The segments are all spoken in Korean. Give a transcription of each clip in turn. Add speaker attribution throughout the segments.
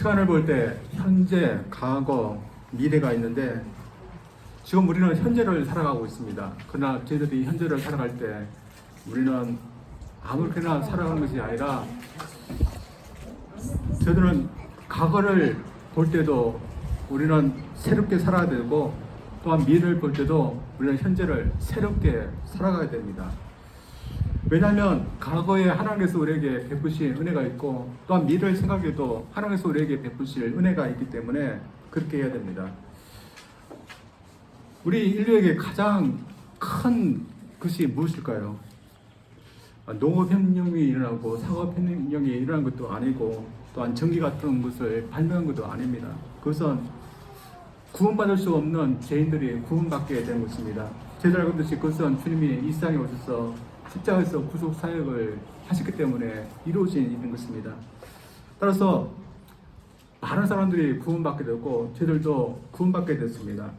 Speaker 1: 시간을 볼 때 현재, 과거, 미래가 있는데 지금 우리는 현재를 살아가고 있습니다. 그러나 저희들이 현재를 살아갈 때 우리는 아무렇게나 살아가는 것이 아니라 저희들은 과거를 볼 때도 우리는 새롭게 살아야 되고 또한 미래를 볼 때도 우리는 현재를 새롭게 살아가야 됩니다. 왜냐하면 과거에 하나님께서 우리에게 베푸신 은혜가 있고 또한 미래를 생각해도 하나님께서 우리에게 베푸실 은혜가 있기 때문에 그렇게 해야 됩니다. 우리 인류에게 가장 큰 것이 무엇일까요? 농업혁명이 일어나고 상업혁명이 일어난 것도 아니고 또한 전기 같은 것을 발명한 것도 아닙니다. 그것은 구원받을 수 없는 죄인들이 구원받게 된 것입니다. 제대로 알고 있듯이 그것은 주님이 이 세상에 오셔서 십자가에서 구속 사역을 하셨기 때문에 이루어진 일인 것입니다. 따라서 많은 사람들이 구원받게 되고 저희들도 구원받게 됐습니다.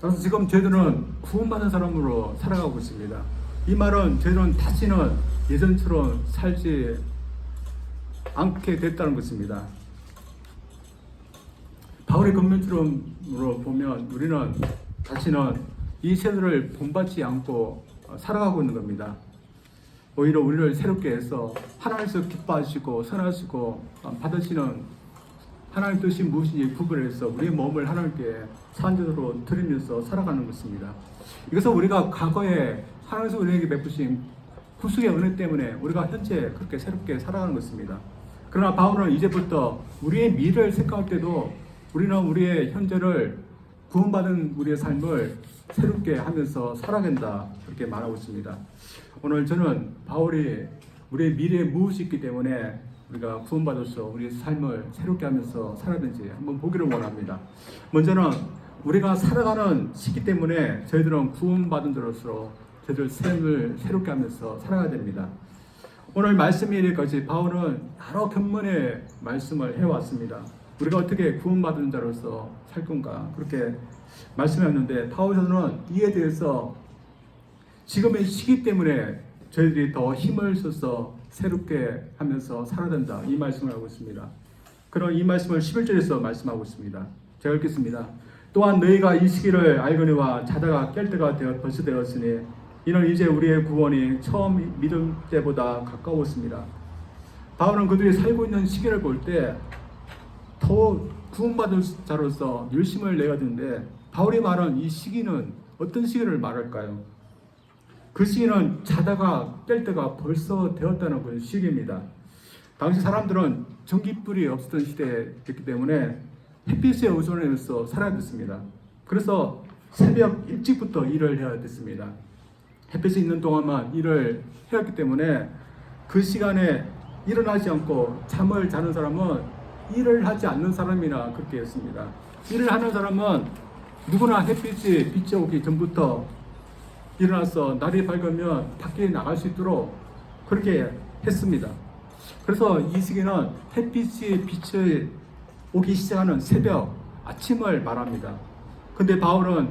Speaker 1: 따라서 지금 저희들은 구원받은 사람으로 살아가고 있습니다. 이 말은 저희들은 다시는 예전처럼 살지 않게 됐다는 것입니다. 바울의 권면처럼으로 보면 우리는 다시는 이 세대를 본받지 않고 살아가고 있는 겁니다. 오히려 우리를 새롭게 해서 하나님께서 기뻐하시고 선하시고 받으시는 하나님 뜻이 무엇인지 구별해서 우리의 몸을 하나님께 산전으로 드리면서 살아가는 것입니다. 이것은 우리가 과거에 하나님께서 우리에게 베푸신 구속의 은혜 때문에 우리가 현재 그렇게 새롭게 살아가는 것입니다. 그러나 바울은 이제부터 우리의 미래를 생각할 때도 우리는 우리의 현재를 구원받은 우리의 삶을 새롭게 하면서 살아간다 그렇게 말하고 있습니다. 오늘 저는 바울이 우리의 미래에 무엇이 있기 때문에 우리가 구원받아서 우리의 삶을 새롭게 하면서 살아야되는지 한번 보기를 원합니다. 먼저는 우리가 살아가는 시기 때문에 저희들은 구원받은 자로서 저희들 삶을 새롭게 하면서 살아가야 됩니다. 오늘 말씀이 이르기까지 바울은 여러 견문의 말씀을 해왔습니다. 우리가 어떻게 구원받은 자로서 살 건가 그렇게 말씀했는데 바울은 이에 대해서 지금의 시기 때문에 저희들이 더 힘을 써서 새롭게 하면서 살아야 된다 이 말씀을 하고 있습니다. 그런 이 말씀을 11절에서 말씀하고 있습니다. 제가 읽겠습니다. 또한 너희가 이 시기를 알거니와 자다가 깰 때가 벌써 되었으니 이는 이제 우리의 구원이 처음 믿음 때보다 가까웠습니다. 바울은 그들이 살고 있는 시기를 볼 때 더 구원받을 자로서 열심을 내야 되는데 바울이 말한 이 시기는 어떤 시기를 말할까요? 그 시기는 자다가 깰 때가 벌써 되었다는 그 시기입니다. 당시 사람들은 전기불이 없었던 시대였기 때문에 햇빛에 의존해서 살아야 됐습니다. 그래서 새벽 일찍부터 일을 해야 됐습니다. 햇빛이 있는 동안만 일을 해왔기 때문에 그 시간에 일어나지 않고 잠을 자는 사람은 일을 하지 않는 사람이나 그렇게 했습니다. 일을 하는 사람은 누구나 햇빛이 비춰오기 전부터 일어나서 날이 밝으면 밖에 나갈 수 있도록 그렇게 했습니다. 그래서 이 시기는 햇빛이 비춰오기 시작하는 새벽, 아침을 말합니다. 근데 바울은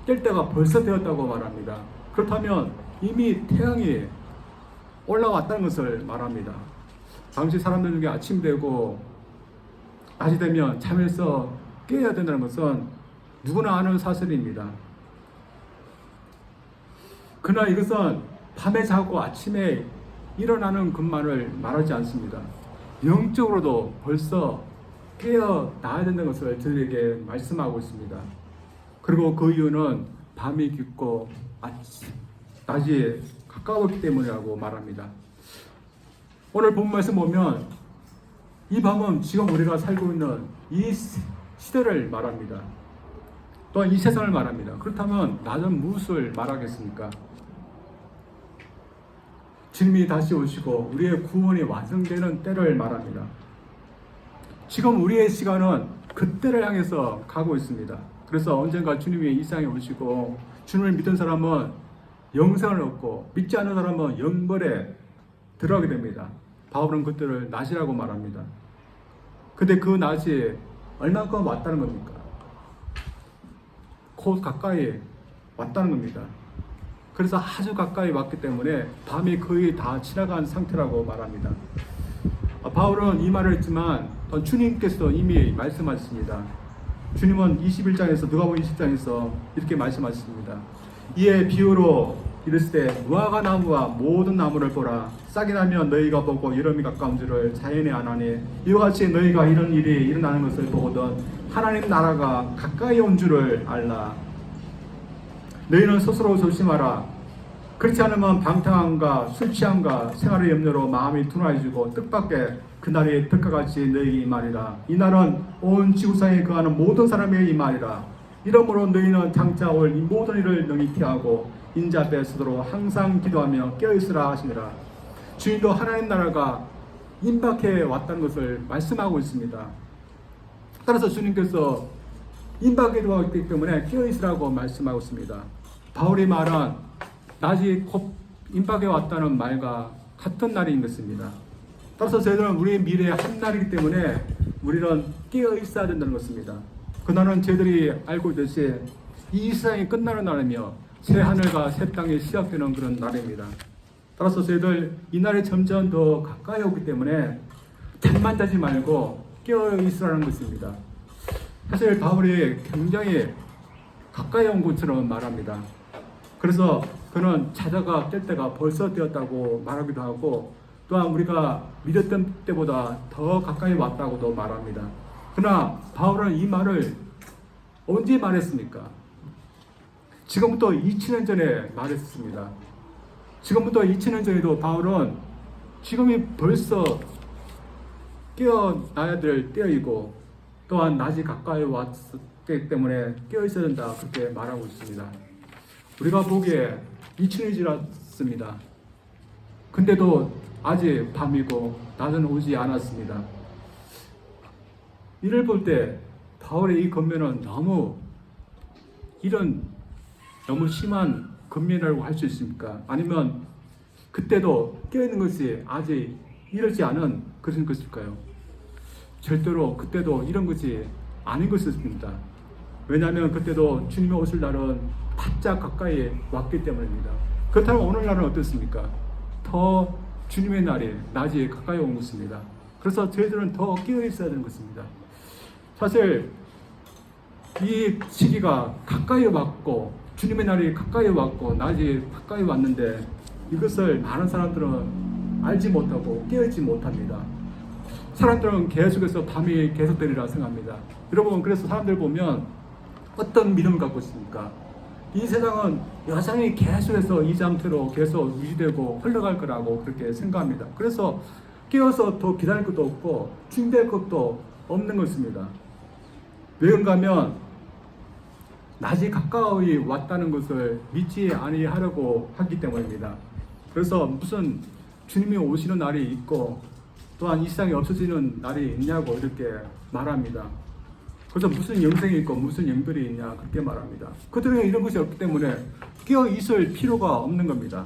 Speaker 1: 깰 때가 벌써 되었다고 말합니다. 그렇다면 이미 태양이 올라왔다는 것을 말합니다. 당시 사람들 중에 아침 되고 낮이 되면 잠에서 깨어야 된다는 것은 누구나 아는 사실입니다. 그러나 이것은 밤에 자고 아침에 일어나는 것만을 말하지 않습니다. 영적으로도 벌써 깨어나야 된다는 것을 저희에게 말씀하고 있습니다. 그리고 그 이유는 밤이 깊고 낮이 가까웠기 때문이라고 말합니다. 오늘 본 말씀 보면 이 밤은 지금 우리가 살고 있는 이 시대를 말합니다. 또한 이 세상을 말합니다. 그렇다면 낮은 무엇을 말하겠습니까? 주님이 다시 오시고 우리의 구원이 완성되는 때를 말합니다. 지금 우리의 시간은 그 때를 향해서 가고 있습니다. 그래서 언젠가 주님이 이 세상에 오시고 주님을 믿은 사람은 영생을 얻고 믿지 않는 사람은 영벌에 들어가게 됩니다. 바울은 그때를 낮이라고 말합니다. 근데 그 낮이 얼마큼 왔다는 겁니까? 곧 가까이 왔다는 겁니다. 그래서 아주 가까이 왔기 때문에 밤이 거의 다 지나간 상태라고 말합니다. 바울은 이 말을 했지만 주님께서 이미 말씀하셨습니다. 주님은 21장에서 누가복음 20장에서 이렇게 말씀하셨습니다. 이에 비유로 이르시되 무화과 나무와 모든 나무를 보라. 싹이 나면 너희가 보고 여름이 가까운 줄을 자연이 아나니 이와 같이 너희가 이런 일이 일어나는 것을 보거든 하나님 나라가 가까이 온 줄을 알라. 너희는 스스로 조심하라. 그렇지 않으면 방탕함과 술 취함과 생활의 염려로 마음이 둔화해지고 뜻밖의 그날이 덕화같이 너희에게 임하리라. 이 날은 온 지구상에 거하는 모든 사람에게 임하리라. 이러므로 너희는 장차 올 이 모든 일을 능히 피하고 인자 앞에 서도록 항상 기도하며 깨어있으라 하시니라. 주님도 하나님 나라가 임박해 왔다는 것을 말씀하고 있습니다. 따라서 주님께서 임박해 왔기 때문에 깨어있으라고 말씀하고 있습니다. 바울의 말은 낮이 곧 임박해 왔다는 말과 같은 날인 것입니다. 따라서 저희들은 우리의 미래의 한 날이기 때문에 우리는 깨어 있어야 된다는 것입니다. 그날은 저희들이 알고 있듯이 이 세상이 끝나는 날이며 새 하늘과 새 땅이 시작되는 그런 날입니다. 따라서 저희들 이 날이 점점 더 가까이 오기 때문에 잠만 자지 말고 깨어 있으라는 것입니다. 사실 바울이 굉장히 가까이 온 것처럼 말합니다. 그래서 그는 자다가 깰 때가 벌써 되었다고 말하기도 하고 또한 우리가 믿었던 때보다 더 가까이 왔다고도 말합니다. 그러나 바울은 이 말을 언제 말했습니까? 지금부터 2000년 전에 말했습니다. 지금부터 2000년 전에도 바울은 지금이 벌써 깨어나야 될 때이고 또한 낮이 가까이 왔기 때문에 깨어 있어야 된다 그렇게 말하고 있습니다. 우리가 보기에 2000년이 지났습니다. 근데도 아직 밤이고 낮은 오지 않았습니다. 이를 볼 때 바울의 이 권면은 너무 심한 권면이라고 할 수 있습니까? 아니면 그때도 깨어있는 것이 아직 이르지 않은 그런 것일까요? 절대로 그때도 이런 것이 아닌 것입니다. 왜냐하면 그때도 주님이 오실 날은 바짝 가까이 왔기 때문입니다. 그렇다면 오늘날은 어떻습니까? 더 주님의 날이 낮이 가까이 온 것입니다. 그래서 저희들은 더 깨어 있어야 되는 것입니다. 사실 이 시기가 가까이 왔고 주님의 날이 가까이 왔고 낮이 가까이 왔는데 이것을 많은 사람들은 알지 못하고 깨어있지 못합니다. 사람들은 계속해서 밤이 계속되리라 생각합니다. 여러분, 그래서 사람들 보면 어떤 믿음을 갖고 있습니까? 이 세상은 여전히 계속해서 이 상태로 계속 유지되고 흘러갈 거라고 그렇게 생각합니다. 그래서 깨어서 더 기다릴 것도 없고 준비할 것도 없는 것입니다. 왜 그런가 하면 낮이 가까이 왔다는 것을 믿지 아니하려고 하기 때문입니다. 그래서 무슨 주님이 오시는 날이 있고 또한 이 세상이 없어지는 날이 있냐고 이렇게 말합니다. 그래서 무슨 영생이 있고 무슨 영들이 있냐 그렇게 말합니다. 그들에게 이런 것이 없기 때문에 깨어 있을 필요가 없는 겁니다.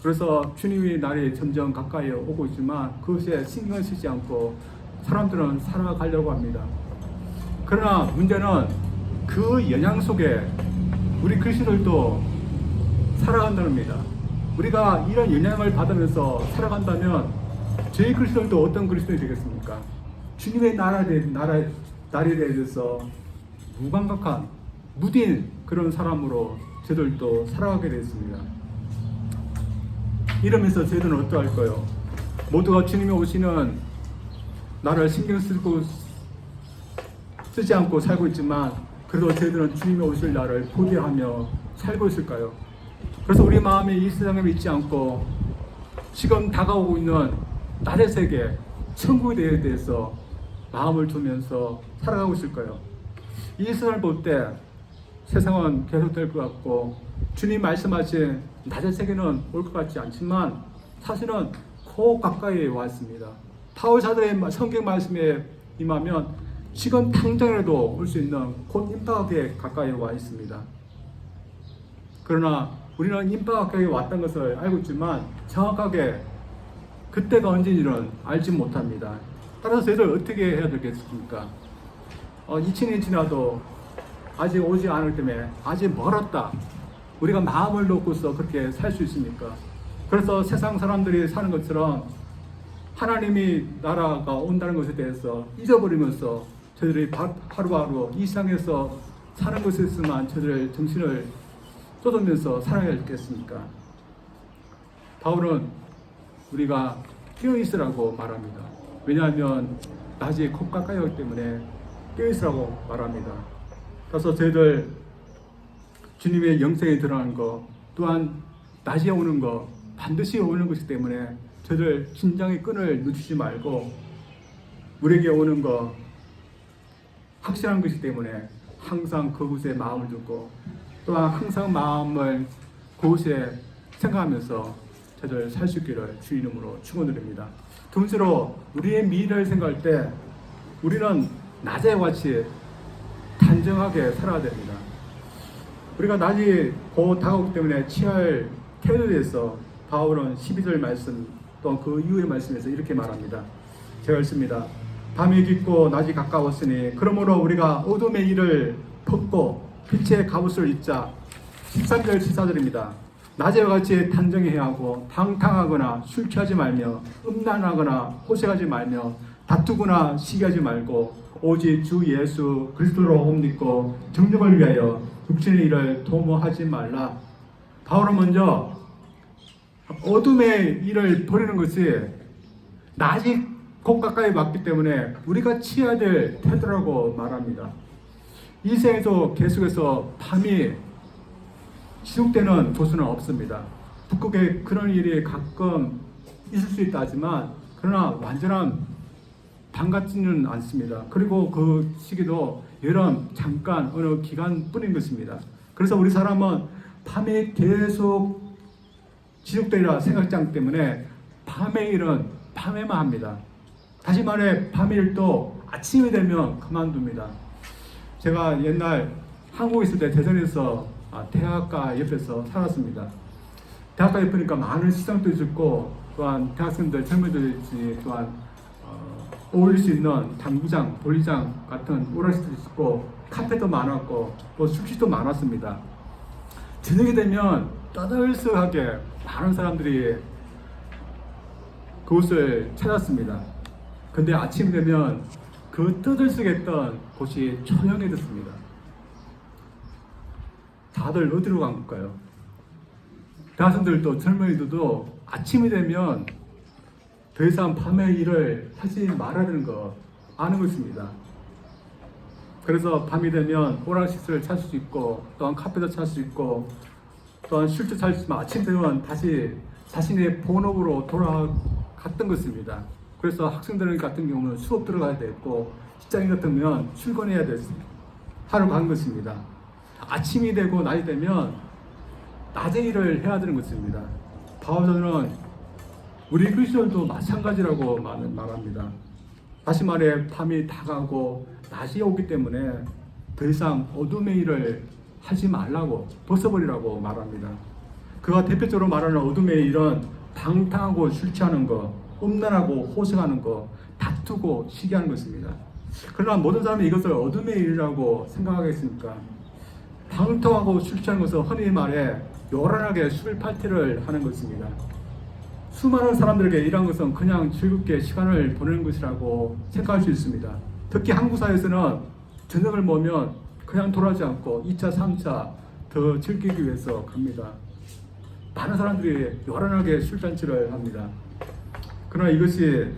Speaker 1: 그래서 주님의 날이 점점 가까이 오고 있지만 그것에 신경을 쓰지 않고 사람들은 살아가려고 합니다. 그러나 문제는 그 영향 속에 우리 그리스도들도 살아간다는 겁니다. 우리가 이런 영향을 받으면서 살아간다면 저희 그리스도들도 어떤 그리스도이 되겠습니까? 주님의 날에 대해서 무감각한 무딘 그런 사람으로 저들도 살아가게 되었습니다. 이러면서 저희들은 어떠할까요? 모두가 주님이 오시는 나를 신경 쓰지 않고 살고 있지만 그래도 저희들은 주님이 오실 날을 포기하며 살고 있을까요? 그래서 우리 마음이 이 세상에 있지 않고 지금 다가오고 있는 낮의 세계, 천국에 대해서 마음을 두면서 살아가고 있을까요? 이 세상을 볼 때 세상은 계속될 것 같고 주님 말씀하신 낮의 세계는 올 것 같지 않지만 사실은 곧 가까이 와 있습니다. 바울 사도의 성경 말씀에 임하면 지금 당장이라도 올 수 있는 곧 임박에 가까이 와 있습니다. 그러나 우리는 임박 가까이 왔다는 것을 알고 있지만 정확하게 그때가 언제인지는 알지 못합니다. 따라서 저희들 어떻게 해야 되겠습니까? 2000년이 지나도 아직 오지 않을 때문에 아직 멀었다. 우리가 마음을 놓고서 그렇게 살 수 있습니까? 그래서 세상 사람들이 사는 것처럼 하나님이 나라가 온다는 것에 대해서 잊어버리면서 저들이 하루하루 이 세상에서 사는 것에서만 저들의 정신을 쏟으면서 살아야 했겠습니까? 바울은 우리가 깨어있으라고 말합니다. 왜냐하면 낮이 곧 가까이 오기 때문에 깨어있으라고 말합니다. 그래서 저희들 주님의 영생에 들어가는 것, 또한 낮에 오는 것, 반드시 오는 것이기 때문에 저희들 긴장의 끈을 늦추지 말고 우리에게 오는 것 확실한 것이기 때문에 항상 그곳에 마음을 두고 또한 항상 마음을 그곳에 생각하면서 저희들 살 수 있기를 주 이름으로 축원드립니다. 두 번째로 우리의 미래를 생각할 때 우리는 낮에 같이 단정하게 살아야 됩니다. 우리가 낮이 곧 다가오기 때문에 취할 태도에 대해서 바울은 12절 말씀 또한 그 이후의 말씀에서 이렇게 말합니다. 제가 읽습니다. 밤이 깊고 낮이 가까웠으니 그러므로 우리가 어둠의 일을 벗고 빛의 갑옷을 입자. 13절 14절입니다. 낮에 같이 단정해야 하고 방탕하거나 술 취하지 말며 음란하거나 호색하지 말며 다투거나 시기하지 말고 오직 주 예수 그리스도로 옷 입고 정력을 위하여 육신의 일을 도모하지 말라. 바울은 먼저 어둠의 일을 버리는 것이 낮이 곧 가까이 왔기 때문에 우리가 취해야 될 태도라고 말합니다. 이 세상에서 계속해서 밤이 지속되는 곳은 없습니다. 북극에 그런 일이 가끔 있을 수 있다 하지만 그러나 완전한 밤 같지는 않습니다. 그리고 그 시기도 여름 잠깐 어느 기간뿐인 것입니다. 그래서 우리 사람은 밤에 계속 지속되리라 생각장 때문에 밤의 일은 밤에만 합니다. 다시 말해 밤의 일도 아침이 되면 그만둡니다. 제가 옛날 한국에 있을 때 대전에서 대학가 옆에서 살았습니다. 대학가 옆이니까 많은 시장도 있었고 또한 대학생들 젊은이들이 또한 어울릴 수 있는 당구장, 볼리장 같은 오락실도 있었고 카페도 많았고 또 술집도 많았습니다. 저녁이 되면 떠들썩하게 많은 사람들이 그곳을 찾았습니다. 근데 아침이 되면 그 떠들썩했던 곳이 조용해졌습니다. 다들 어디로 간 걸까요? 대학생들도 젊은이들도 아침이 되면 더 이상 밤의 일을 하지 말아야 되는 거 아는 것입니다. 그래서 밤이 되면 오락시설을 찾을 수 있고 또한 카페도 찾을 수 있고 또한 술도 찾을 수 있지만 아침 되면 다시 자신의 본업으로 돌아갔던 것입니다. 그래서 학생들 같은 경우는 수업 들어가야 됐고 직장인 같으면 출근해야 됐습니다. 하러 간 것입니다. 아침이 되고 낮이 되면 낮의 일을 해야 되는 것입니다. 바울은 우리 그리스도인도 마찬가지라고 말합니다. 다시 말해 밤이 다가오고 낮이 오기 때문에 더 이상 어둠의 일을 하지 말라고 벗어버리라고 말합니다. 그가 대표적으로 말하는 어둠의 일은 방탕하고 술 취하는 것, 음란하고 호색하는 것, 다투고 시기하는 것입니다. 그러나 모든 사람이 이것을 어둠의 일이라고 생각하겠습니까? 방탕하고 술 취하는 것은 흔히 말해 요란하게 술 파티를 하는 것입니다. 수많은 사람들에게 이러한 것은 그냥 즐겁게 시간을 보내는 것이라고 생각할 수 있습니다. 특히 한국 사회에서는 저녁을 먹으면 그냥 돌아가지 않고 2차, 3차 더 즐기기 위해서 갑니다. 많은 사람들이 요란하게 술잔치를 합니다. 그러나 이것이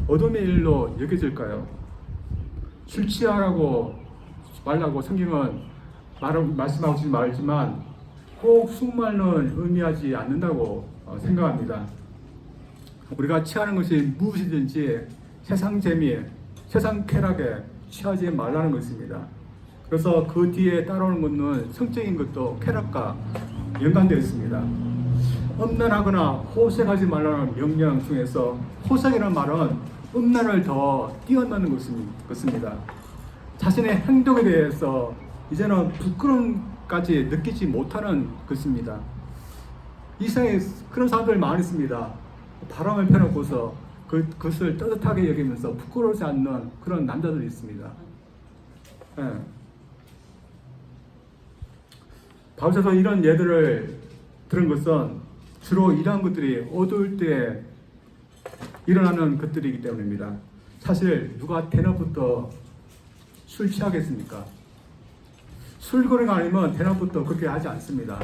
Speaker 1: 어둠의 일로 여겨질까요? 술 취하라고 말라고 성경은 말씀하지 말지만 꼭 술말은 의미하지 않는다고 생각합니다. 우리가 취하는 것이 무엇이든지 세상 재미, 세상 쾌락에 취하지 말라는 것입니다. 그래서 그 뒤에 따라오는 것은 성적인 것도 쾌락과 연관되어 있습니다. 음란하거나 호색하지 말라는 명령 중에서 호색이라는 말은 음란을 더 뛰어넘는 것입니다. 자신의 행동에 대해서 이제는 부끄러움까지 느끼지 못하는 것입니다. 이 세상에 그런 사람들 많이 있습니다. 바람을 펴놓고서 그것을 따뜻하게 여기면서 부끄러워하지 않는 그런 남자들이 있습니다. 네. 바울에서 이런 예들을 들은 것은 주로 이러한 것들이 어두울 때 일어나는 것들이기 때문입니다. 사실 누가 대낮부터 술 취하겠습니까? 술거리가 아니면 대낮부터 그렇게 하지 않습니다.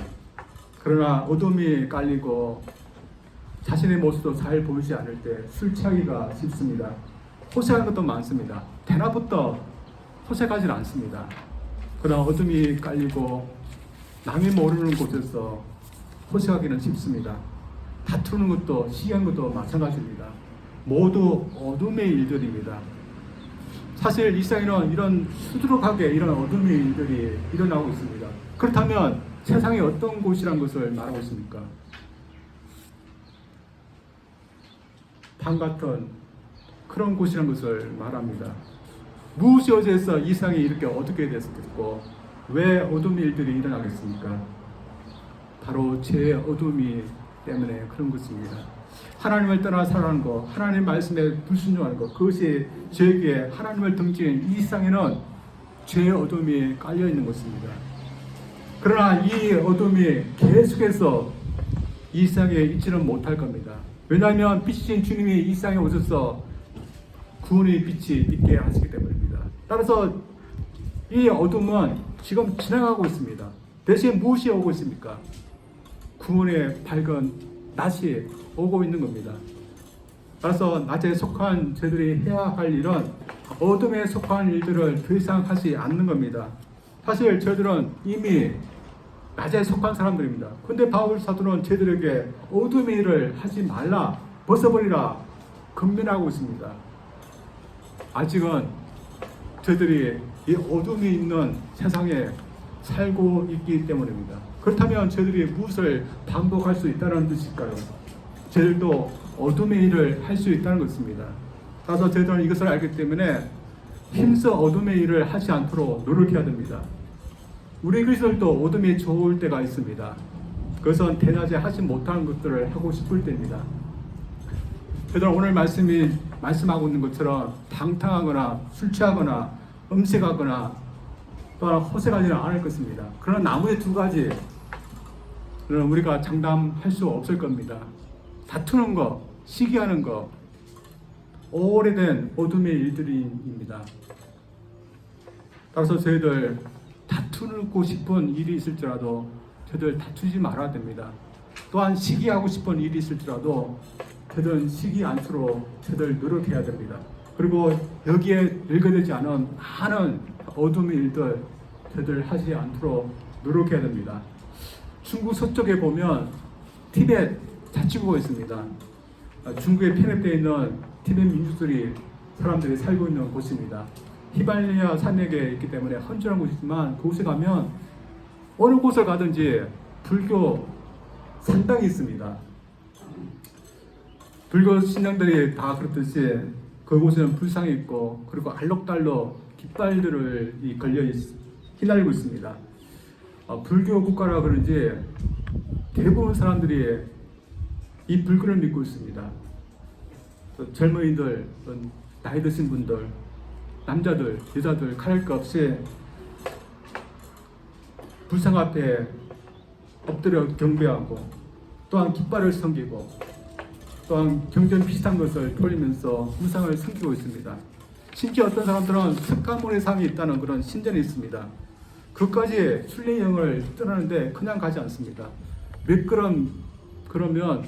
Speaker 1: 그러나 어둠이 깔리고 자신의 모습도 잘 보이지 않을 때 술 취하기가 쉽습니다. 호색하는 것도 많습니다. 대낮부터 호색하지 않습니다. 그러나 어둠이 깔리고 남이 모르는 곳에서 호색하기는 쉽습니다. 다투는 것도 시기한 것도 마찬가지입니다. 모두 어둠의 일들입니다. 사실 이 세상에는 이런 수두룩하게 이런 어둠의 일들이 일어나고 있습니다. 그렇다면 세상이 어떤 곳이란 것을 말하고 있습니까? 밤 같은 그런 곳이란 것을 말합니다. 무엇이 어째서 이 세상이 이렇게 어둡게 됐겠고 왜 어둠의 일들이 일어나겠습니까? 바로 죄의 어둠이 때문에 그런 것입니다. 하나님을 떠나 살아가는 것, 하나님 말씀에 불순종하는 것, 그것이 저에게 하나님을 등지는 이 세상에는 죄의 어둠이 깔려 있는 것입니다. 그러나 이 어둠이 계속해서 이 세상에 있지는 못할 겁니다. 왜냐하면 빛이신 주님이 이 세상에 오셔서 구원의 빛이 있게 하시기 때문입니다. 따라서 이 어둠은 지금 지나가고 있습니다. 대신 무엇이 오고 있습니까? 구원의 밝은 낮이 오고 있는 겁니다. 따라서 낮에 속한 저들이 해야 할 일은 어둠에 속한 일들을 더 이상 하지 않는 겁니다. 사실 저들은 이미 낮에 속한 사람들입니다. 근데 바울 사도는 저들에게 어둠의 일을 하지 말라, 벗어버리라 권면하고 있습니다. 아직은 저들이 이 어둠이 있는 세상에 살고 있기 때문입니다. 그렇다면 저들이 무엇을 반복할 수 있다는 뜻일까요? 저들도 어둠의 일을 할 수 있다는 것입니다. 따라서 저들은 이것을 알기 때문에 힘써 어둠의 일을 하지 않도록 노력해야 됩니다. 우리 그리스도들도 어둠이 좋을 때가 있습니다. 그것은 대낮에 하지 못하는 것들을 하고 싶을 때입니다. 저들은 오늘 말씀하고 있는 것처럼 방탕하거나 술 취하거나 음식하거나 또한 호색하지는 않을 것입니다. 그러나 나머지 두 가지는 우리가 장담할 수 없을 겁니다. 다투는 것, 시기하는 것, 오래된 어둠의 일들입니다. 따라서 저희들 다투고 싶은 일이 있을지라도 저희들 다투지 말아야 됩니다. 또한 시기하고 싶은 일이 있을지라도 저희들은 시기 않도록 저희들 노력해야 됩니다. 그리고 여기에 일거되지 않은 많은 어둠의 일들 저희들 하지 않도록 노력해야 됩니다. 중국 서쪽에 보면 티벳 자치구가 있습니다. 중국에 편입되어 있는 티벳 민족들이 사람들이 살고 있는 곳입니다. 히말라야 산맥에 있기 때문에 헌전한 곳이지만 그곳에 가면 어느 곳을 가든지 불교 산당이 있습니다. 불교 신앙들이 다 그렇듯이 그곳에는 불상이 있고 그리고 알록달록 깃발들을 걸려 휘날리고 있습니다. 불교 국가라 그런지 대부분 사람들이 이 불교를 믿고 있습니다. 젊은이들, 나이 드신 분들, 남자들, 여자들 가릴 것 없이 불상 앞에 엎드려 경배하고 또한 깃발을 섬기고 또한 경전 비슷한 것을 돌리면서 우상을 섬기고 있습니다. 심지어 어떤 사람들은 석가모니 상이 있다는 그런 신전이 있습니다. 그것까지 순례여행을 떠나는데 그냥 가지 않습니다. 몇 걸음 그러면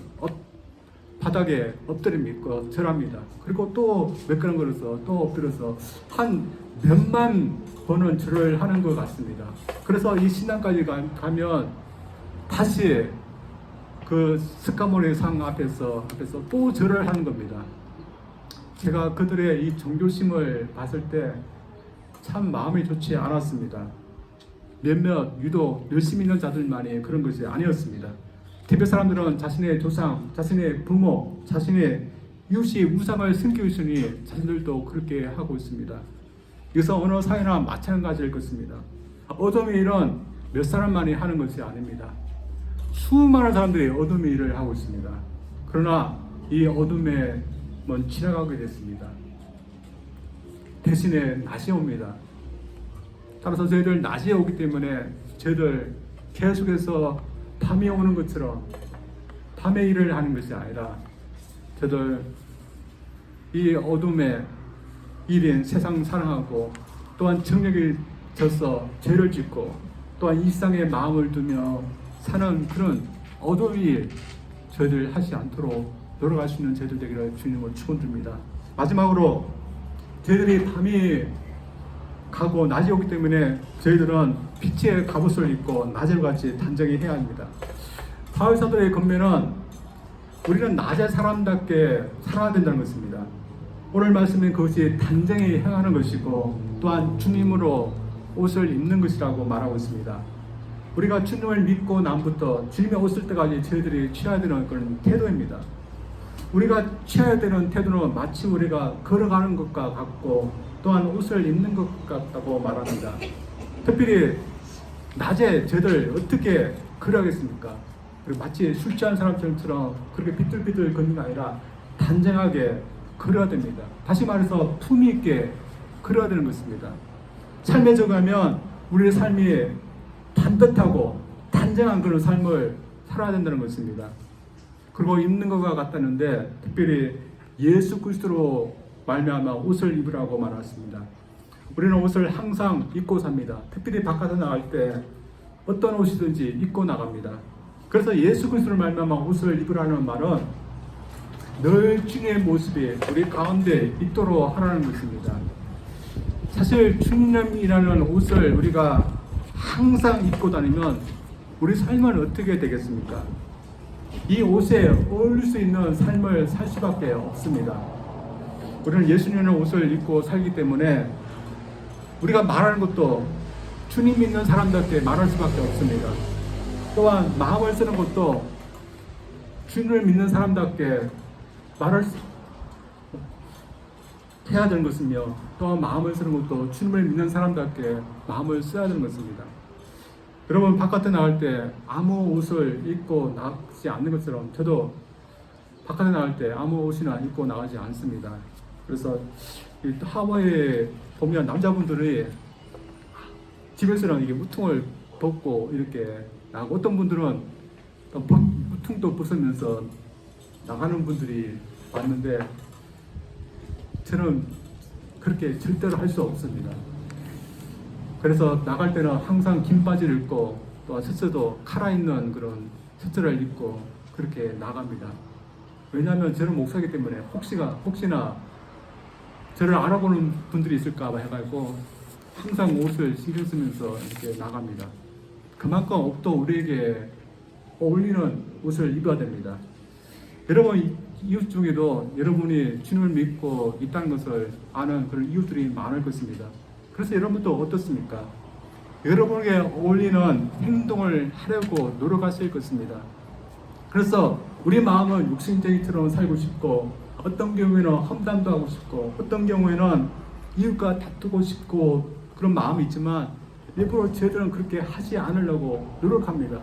Speaker 1: 바닥에 엎드려 믿고 절합니다. 그리고 또 몇 걸음 걸어서 또 엎드려서 한 몇만 번은 절을 하는 것 같습니다. 그래서 이 신당까지 가면 다시 그 석가모니 상 앞에서 또 절을 하는 겁니다. 제가 그들의 이 종교심을 봤을 때 참 마음이 좋지 않았습니다. 몇몇 유독 열심히 있는 자들만이 그런 것이 아니었습니다. 티벳 사람들은 자신의 조상, 자신의 부모, 자신의 이웃이 우상을 섬기고 있으니 자신들도 그렇게 하고 있습니다. 이것은 어느 사회나 마찬가지일 것입니다. 어둠의 일은 몇 사람만이 하는 것이 아닙니다. 수많은 사람들이 어둠의 일을 하고 있습니다. 그러나 이 어둠에 지나가게 됐습니다. 대신에 낮이 옵니다. 따라서 저희들 낮이 오기 때문에 저희들 계속해서 밤이 오는 것처럼 밤의 일을 하는 것이 아니라 저희들 이 어둠의 일인 세상 사랑하고 또한 정력이 져서 죄를 짓고 또한 일상에 마음을 두며 사는 그런 어둠의 일 저희들 하지 않도록 노력할 수 있는 저희들 되기를 주님을 축원드립니다. 마지막으로 저희들이 밤이 가고 낮이 오기 때문에 저희들은 빛의 갑옷을 입고 낮을 같이 단정히 해야 합니다. 바울 사도의 권면은 우리는 낮의 사람답게 살아야 된다는 것입니다. 오늘 말씀은 그것이 단정히 행하는 것이고 또한 주님으로 옷을 입는 것이라고 말하고 있습니다. 우리가 주님을 믿고 남부터 주님의 옷을 때까지 저희들이 취해야 되는 그런 태도입니다. 우리가 취해야 되는 태도는 마치 우리가 걸어가는 것과 같고 또한 옷을 입는 것 같다고 말합니다. 특별히 낮에 저희들 어떻게 걸어가겠습니까? 마치 술 취한 사람처럼 그렇게 삐뚤삐뚤 걷는 게 아니라 단정하게 걸어야 됩니다. 다시 말해서 품위 있게 걸어야 되는 것입니다. 삶에 적하면 우리의 삶이 반듯하고 단정한 그런 삶을 살아야 된다는 것입니다. 그리고 입는 것과 같다는데 특별히 예수 그리스도로 말미암아 옷을 입으라고 말했습니다. 우리는 옷을 항상 입고 삽니다. 특별히 바깥에 나갈 때 어떤 옷이든지 입고 나갑니다. 그래서 예수 그리스도를 말미암아 옷을 입으라는 말은 늘 주님의 모습이 우리 가운데 있도록 하라는 것입니다. 사실 주님이라는 옷을 우리가 항상 입고 다니면 우리 삶은 어떻게 되겠습니까? 이 옷에 어울릴 수 있는 삶을 살 수밖에 없습니다. 우리는 예수님의 옷을 입고 살기 때문에 우리가 말하는 것도 주님 믿는 사람답게 말할 수밖에 없습니다. 또한 마음을 쓰는 것도 주님을 믿는 사람답게 해야 되는 것이며 또한 마음을 쓰는 것도 주님을 믿는 사람답게 마음을 써야 되는 것입니다. 여러분 바깥에 나갈 때 아무 옷을 입고 나가지 않는 것처럼 저도 바깥에 나갈 때 아무 옷이나 입고 나가지 않습니다. 그래서 하와이에 보면 남자분들이 집에서는 이게 무통을 벗고 이렇게 나가고 어떤 분들은 무통도 벗으면서 나가는 분들이 왔는데 저는 그렇게 절대로 할 수 없습니다. 그래서 나갈 때는 항상 긴 바지를 입고 또 셔츠도 칼아 있는 그런 셔츠를 입고 그렇게 나갑니다. 왜냐하면 저는 목사이기 때문에 혹시나 저를 알아보는 분들이 있을까 봐 해가지고 항상 옷을 신경 쓰면서 이렇게 나갑니다. 그만큼 옷도 우리에게 어울리는 옷을 입어야 됩니다. 여러분 이웃 중에도 여러분이 주님을 믿고 있다는 것을 아는 그런 이웃들이 많을 것입니다. 그래서 여러분도 어떻습니까? 여러분에게 어울리는 행동을 하려고 노력하실 것입니다. 그래서 우리 마음은 육신적이처럼 살고 싶고 어떤 경우에는 험담도 하고 싶고 어떤 경우에는 이웃과 다투고 싶고 그런 마음이 있지만 일부러 저희들은 그렇게 하지 않으려고 노력합니다.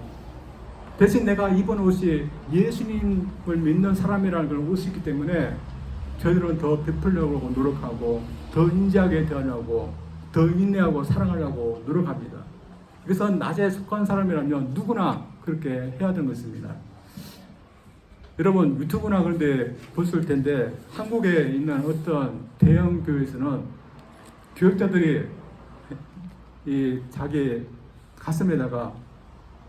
Speaker 1: 대신 내가 입은 옷이 예수님을 믿는 사람이라는 걸 옷이기 때문에 저희들은 더 베풀려고 노력하고 더 인자하게 대하려고 더 인내하고 사랑하려고 노력합니다. 그래서 낮에 속한 사람이라면 누구나 그렇게 해야 되는 것입니다. 여러분 유튜브나 그런 데 보실 텐데 한국에 있는 어떤 대형 교회에서는 교역자들이 이 자기 가슴에다가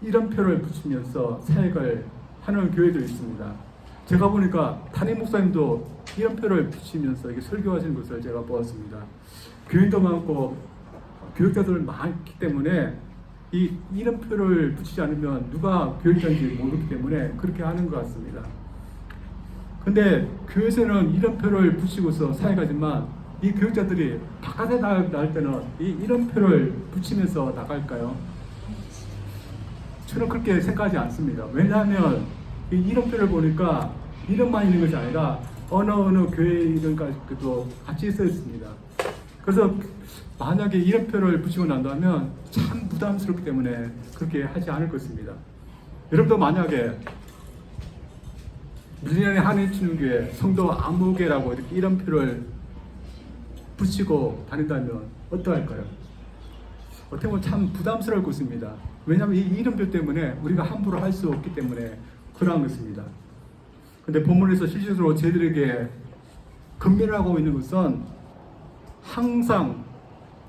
Speaker 1: 이름표를 붙이면서 사역을 하는 교회도 있습니다. 제가 보니까 담임 목사님도 이름표를 붙이면서 이렇게 설교하시는 것을 제가 보았습니다. 교인도 많고 교역자들 많기 때문에 이 이름표를 붙이지 않으면 누가 교역자인지 모르기 때문에 그렇게 하는 것 같습니다. 근데 교회에서는 이름표를 붙이고서 사역하지만 이 교역자들이 바깥에 나갈 때는 이 이름표를 붙이면서 나갈까요? 저는 그렇게 생각하지 않습니다. 왜냐하면 이 이름표를 보니까 이름만 있는 것이 아니라 어느 교회 이름까지도 같이 써 있습니다. 그래서 만약에 이름표를 붙이고 난다면 참 부담스럽기 때문에 그렇게 하지 않을 것입니다. 여러분도 만약에 밀리언의 한인주님교회 성도 아무개라고 이렇게 이름표를 붙이고 다닌다면 어떠할까요? 어떻게 보면 참 부담스러울 것입니다. 왜냐하면 이 이름표 때문에 우리가 함부로 할 수 없기 때문에 그러한 것입니다. 근데 본문에서 실질적으로 저희들에게 근면하고 있는 것은 항상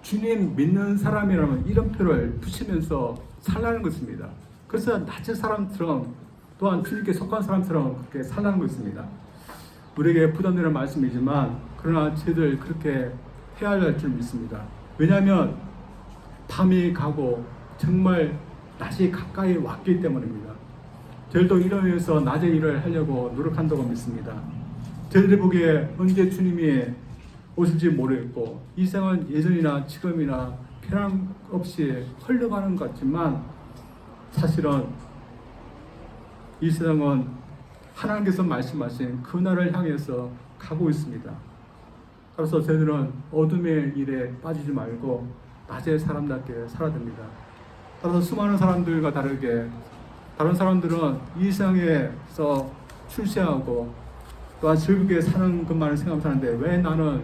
Speaker 1: 주님 믿는 사람이라면 이름표를 붙이면서 살라는 것입니다. 그래서 낮은 사람처럼 또한 주님께 속한 사람처럼 그렇게 살라는 것입니다. 우리에게 부담되는 말씀이지만 그러나 저희들 그렇게 해야 할 줄 믿습니다. 왜냐하면 밤이 가고 정말 낮이 가까이 왔기 때문입니다. 저희도 이러면서 낮에 일을 하려고 노력한다고 믿습니다. 저희들이 보기에 언제 주님이 오실지 모르겠고 이 세상은 예전이나 지금이나 편함 없이 흘러가는 것 같지만 사실은 이 세상은 하나님께서 말씀하신 그날을 향해서 가고 있습니다. 그래서 저희들은 어둠의 일에 빠지지 말고 낮의 사람답게 살아야 됩니다. 따라서 수많은 사람들과 다르게 다른 사람들은 이 세상에서 출세하고 또한 즐겁게 사는 것만을 생각하는데 왜 나는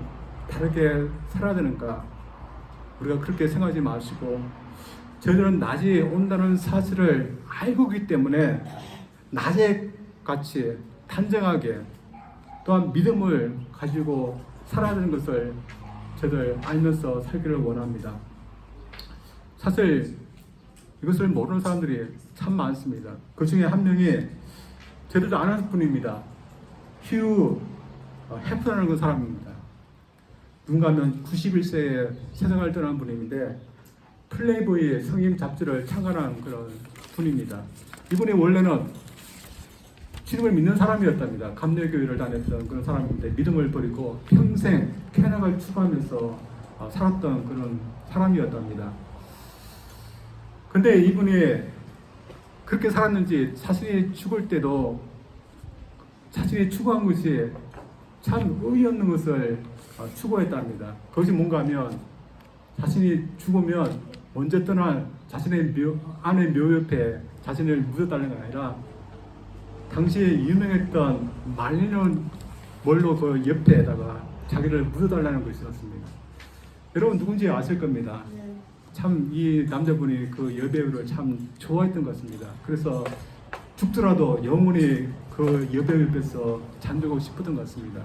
Speaker 1: 다르게 살아야 되는가? 우리가 그렇게 생각하지 마시고 저희들은 낮이 온다는 사실을 알고 있기 때문에 낮에 같이 단정하게 또한 믿음을 가지고 살아야 되는 것을 저희들 알면서 살기를 원합니다. 사실 이것을 모르는 사람들이 참 많습니다. 그 중에 한 명이 저희들도 아는 분입니다. 휴 해프라는 그 사람입니다. 누군가 하면 91세에 세상을 떠난 분인데 플레이보이의 성인 잡지를 창간한 그런 분입니다. 이분이 원래는 주님을 믿는 사람이었답니다. 감리교회를 다녔던 그런 사람인데 믿음을 버리고 평생 쾌락을 추구하면서 살았던 그런 사람이었답니다. 근데 이분이 그렇게 살았는지 자신이 죽을 때도 자신이 추구한 것이 참 의의 없는 것을 추구했답니다. 그것이 뭔가 하면 자신이 죽으면 먼저 떠난 자신의 아내 묘 옆에 자신을 묻어달라는 게 아니라 당시에 유명했던 말리는 뭘로 그 옆에다가 자기를 묻어달라는 것이 있었습니다. 여러분 누군지 아실 겁니다. 참 이 남자분이 그 여배우를 참 좋아했던 것 같습니다. 그래서 죽더라도 영원히 그 여배우 옆에서 잠들고 싶었던 것 같습니다.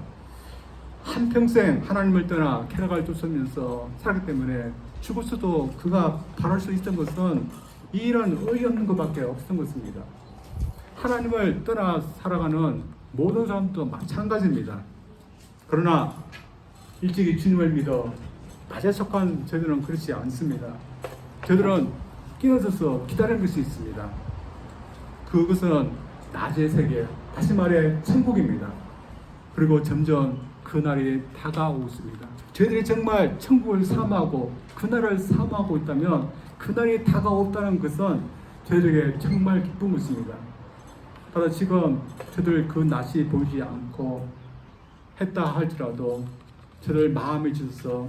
Speaker 1: 한평생 하나님을 떠나 쾌락을 쫓으면서 살았기 때문에 죽었어도 그가 바랄 수 있었던 것은 이런 의의 없는 것밖에 없었던 것입니다. 하나님을 떠나 살아가는 모든 사람도 마찬가지입니다. 그러나 일찍이 주님을 믿어 낮에 속한 저희들은 그렇지 않습니다. 저희들은 끼어들어서 기다리는 것이 있습니다. 그것은 낮의 세계, 다시 말해 천국입니다. 그리고 점점 그날이 다가오고 있습니다. 저희들이 정말 천국을 사모하고 그날을 사모하고 있다면 그날이 다가온다는 것은 저희들에게 정말 기쁜 것입니다. 따라 지금 저들 그 낮이 보이지 않고 했다 할지라도 저들 마음이 주셔서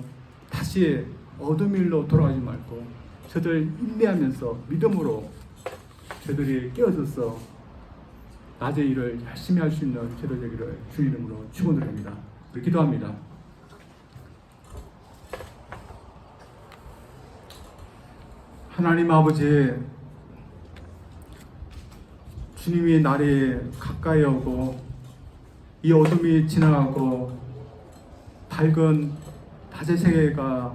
Speaker 1: 다시 어둠 일로 돌아가지 말고 저들 인내하면서 믿음으로 저들이 깨어져서 낮의 일을 열심히 할 수 있는 저들 되기를 주 이름으로 축원드립니다. 우리 기도합니다. 하나님 아버지, 주님이 날이 가까이 오고 이 어둠이 지나가고 밝은 낮의 세계가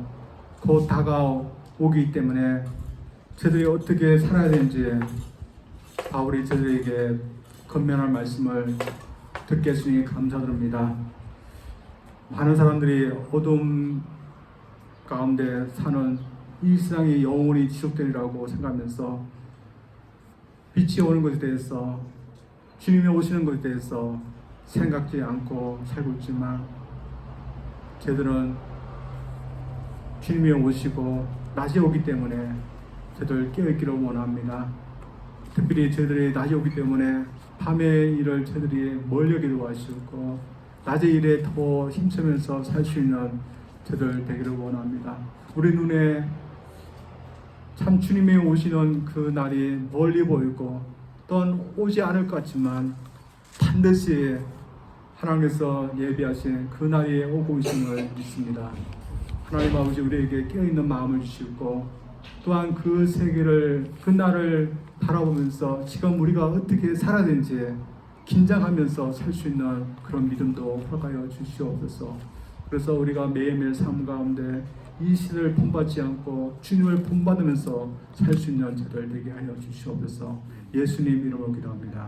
Speaker 1: 곧 다가오기 때문에 저들이 어떻게 살아야 되는지 바울이 저들에게 건면할 말씀을 듣게 해주니 감사드립니다. 많은 사람들이 어둠 가운데 사는 이 세상이 영원히 지속되리라고 생각하면서 빛이 오는 것에 대해서 주님이 오시는 것에 대해서 생각지 않고 살고 있지만 저들은 주님이 오시고 낮이 오기 때문에 저들 깨어있기를 원합니다. 특별히 저들이 낮이 오기 때문에 밤의 일을 저들이 멀리 도와주시고 낮의 일에 더 힘쓰면서 살 수 있는 저들 되기를 원합니다. 우리 눈에 참 주님이 오시는 그 날이 멀리 보이고 또한 오지 않을 것 같지만 반드시 하나님께서 예비하신 그 날이 오고 있음을 믿습니다. 하나님 아버지, 우리에게 깨어있는 마음을 주시고 또한 그 세계를 그 날을 바라보면서 지금 우리가 어떻게 살아야 되는지 긴장하면서 살 수 있는 그런 믿음도 허가하여 주시옵소서. 그래서 우리가 매일매일 삶 가운데 이 시대를 본받지 않고 주님을 본받으면서 살 수 있는 저들 되게 하여 주시옵소서. 예수님 이름으로 기도합니다.